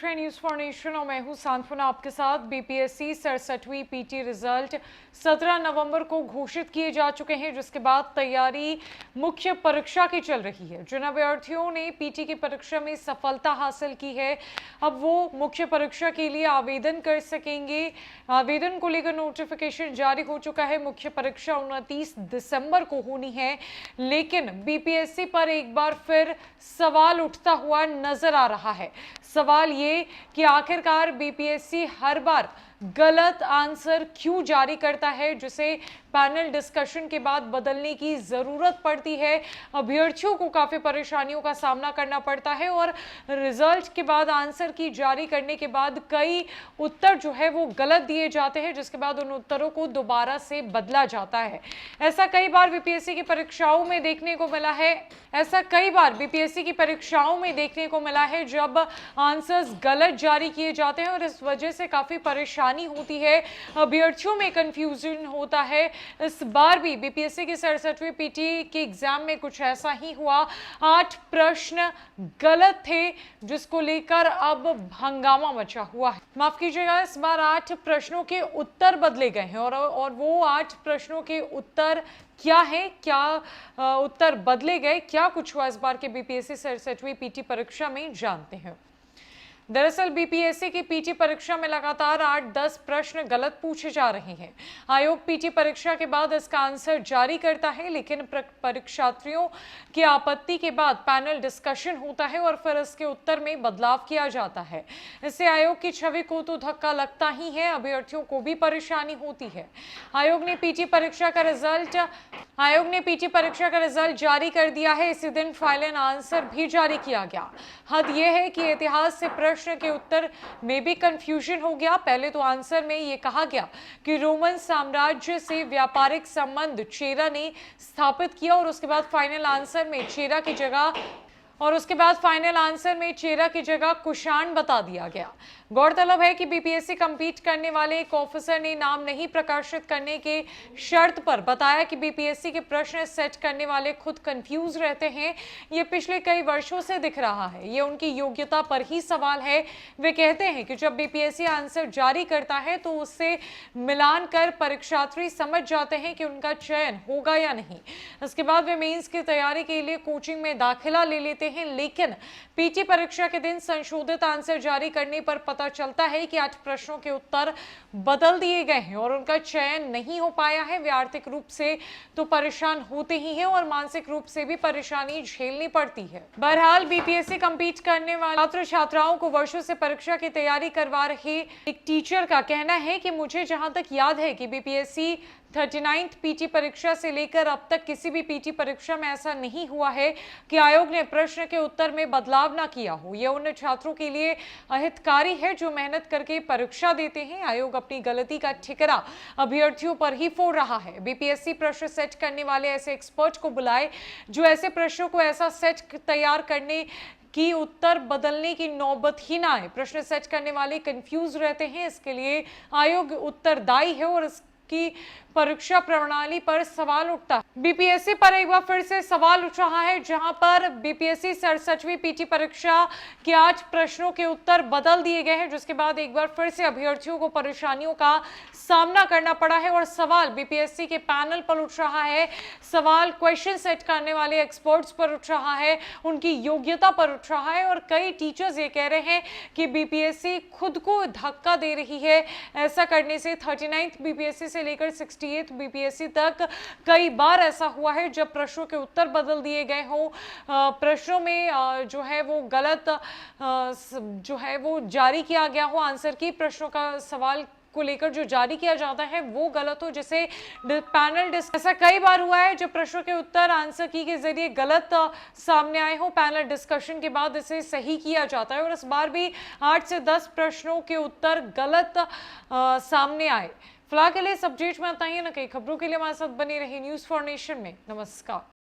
रहे हैं news for nation और मैं हूं सांत्वना आपके साथ। बीपीएससी 67वीं पीटी रिजल्ट 17 नवंबर को घोषित किए जा चुके हैं, जिसके बाद तैयारी मुख्य परीक्षा की चल रही है। जिन अभ्यर्थियों ने पीटी की परीक्षा में सफलता हासिल की है, अब वो मुख्य परीक्षा के लिए आवेदन कर सकेंगे। आवेदन को लेकर नोटिफिकेशन जारी हो चुका है। मुख्य परीक्षा 29 दिसंबर को होनी है, लेकिन बीपीएससी पर एक बार फिर सवाल उठता हुआ नजर आ रहा है। सवाल ये कि आखिरकार बीपीएससी हर बार गलत आंसर क्यों जारी करता है, जिसे पैनल डिस्कशन के बाद बदलने की जरूरत पड़ती है। अभ्यर्थियों को काफी परेशानियों का सामना करना पड़ता है और रिजल्ट के बाद आंसर की जारी करने के बाद कई उत्तर जो है वो गलत दिए जाते हैं, जिसके बाद उन उत्तरों को दोबारा से बदला जाता है। ऐसा कई बार बीपीएससी की परीक्षाओं में देखने को मिला है। जब आंसर्स गलत जारी किए जाते हैं और इस वजह से काफी परेशानी होती है, अभ्यर्थियों में कंफ्यूजन होता है। इस बार भी बीपीएससी की 67वीं पीटी के एग्जाम में कुछ ऐसा ही हुआ। 8 प्रश्न गलत थे, जिसको लेकर अब हंगामा मचा हुआ है। माफ कीजिएगा, इस बार 8 प्रश्नों के उत्तर बदले गए हैं और वो 8 प्रश्नों के उत्तर क्या है, क्या उत्तर बदले गए, क्या कुछ हुआ इस बार के बीपीएससी 67वीं पीटी परीक्षा में, जानते हैं। दरअसल बीपीएससी की पीटी परीक्षा में लगातार 8-10 प्रश्न गलत पूछे जा रहे हैं। आयोग पीटी परीक्षा के बाद इसका आंसर जारी करता है, लेकिन परीक्षार्थियों की आपत्ति के बाद पैनल डिस्कशन होता है और फिर इसके उत्तर में बदलाव किया जाता है। इससे आयोग की छवि को तो धक्का लगता ही है, अभ्यर्थियों को भी परेशानी होती है। आयोग ने पीटी परीक्षा का रिजल्ट जारी कर दिया है। इसी दिन फाइल एंड आंसर भी जारी किया गया। हद यह है कि इतिहास से प्रश्न के उत्तर में भी कंफ्यूजन हो गया। पहले तो आंसर में यह कहा गया कि रोमन साम्राज्य से व्यापारिक संबंध चेरा ने स्थापित किया और उसके बाद फाइनल आंसर में चेरा की जगह कुषाण बता दिया गया। गौरतलब है कि बीपीएससी कम्पीट करने वाले एक ऑफिसर ने नाम नहीं प्रकाशित करने के शर्त पर बताया कि बीपीएससी के प्रश्न सेट करने वाले खुद कंफ्यूज रहते हैं। ये पिछले कई वर्षों से दिख रहा है। ये उनकी योग्यता पर ही सवाल है। वे कहते हैं कि जब बीपीएससी आंसर जारी करता है तो उससे मिलान कर परीक्षार्थी समझ जाते हैं कि उनका चयन होगा या नहीं। इसके बाद वे मेंस की तैयारी के लिए कोचिंग में दाखिला ले लेते हैं, लेकिन पीटी परीक्षा के दिन संशोधित आंसर जारी करने पर पता चलता है कि 8 प्रश्नों के उत्तर बदल दिए गए हैं और उनका चयन नहीं हो पाया है। वे आर्थिक रूप से तो परेशान होते ही हैं और मानसिक रूप से भी परेशानी झेलनी पड़ती है। बहरहाल बीपीएससी कम्पीट करने वाले छात्र छात्राओं को वर्षों से परीक्षा की तैयारी करवा रहे एक टीचर का कहना है कि मुझे जहां तक याद है कि बीपीएससी 39th पीटी परीक्षा से लेकर अब तक किसी भी पीटी परीक्षा में ऐसा नहीं हुआ है कि आयोग ने प्रश्न के उत्तर में बदलाव ना किया हो। यह उन छात्रों के लिए अहितकारी है जो मेहनत करके परीक्षा देते हैं। आयोग अपनी गलती का ठिकरा अभ्यर्थियों पर ही फोड़ रहा है। बीपीएससी प्रश्न सेट करने वाले ऐसे एक्सपर्ट को बुलाए जो ऐसे प्रश्नों को ऐसा सेट तैयार करने कि उत्तर बदलने की नौबत ही ना आए। प्रश्न सेट करने वाले कंफ्यूज रहते हैं, इसके लिए आयोग उत्तरदायी है और की परीक्षा प्रणाली पर सवाल उठता है। बीपीएससी पर एक बार फिर से सवाल उठ रहा है, जहां पर बीपीएससी 67वीं पीटी परीक्षा के 8 प्रश्नों के उत्तर बदल दिए गए हैं, जिसके बाद एक बार फिर से अभ्यर्थियों को परेशानियों का सामना करना पड़ा है और सवाल बीपीएससी के पैनल पर उठ रहा है। सवाल क्वेश्चन सेट करने वाले एक्सपर्ट्स पर उठ रहा है, उनकी योग्यता पर उठ रहा है और कई टीचर्स ये कह रहे हैं कि बीपीएससी खुद को धक्का दे रही है। ऐसा करने से 39th बीपीएससी से लेकर 68th बीपीएससी तक कई बार ऐसा हुआ है जब प्रश्नों के उत्तर बदल दिए गए हों, प्रश्नों में जो है वो गलत जो है वो जारी किया गया हो, आंसर की प्रश्नों का सवाल को लेकर जो जारी किया जाता है वो गलत हो, जिसे पैनल ऐसा कई बार हुआ है जब प्रश्नों के उत्तर आंसर की के जरिए गलत सामने आए हो। पैनल डिस्कशन के बाद इसे सही किया जाता है और इस बार भी 8 से 10 प्रश्नों के उत्तर गलत सामने आए। फिलहाल के लिए सब अपडेट में इतना ही। न कई खबरों के लिए हमारे साथ बनी रही न्यूज फॉर नेशन में। नमस्कार।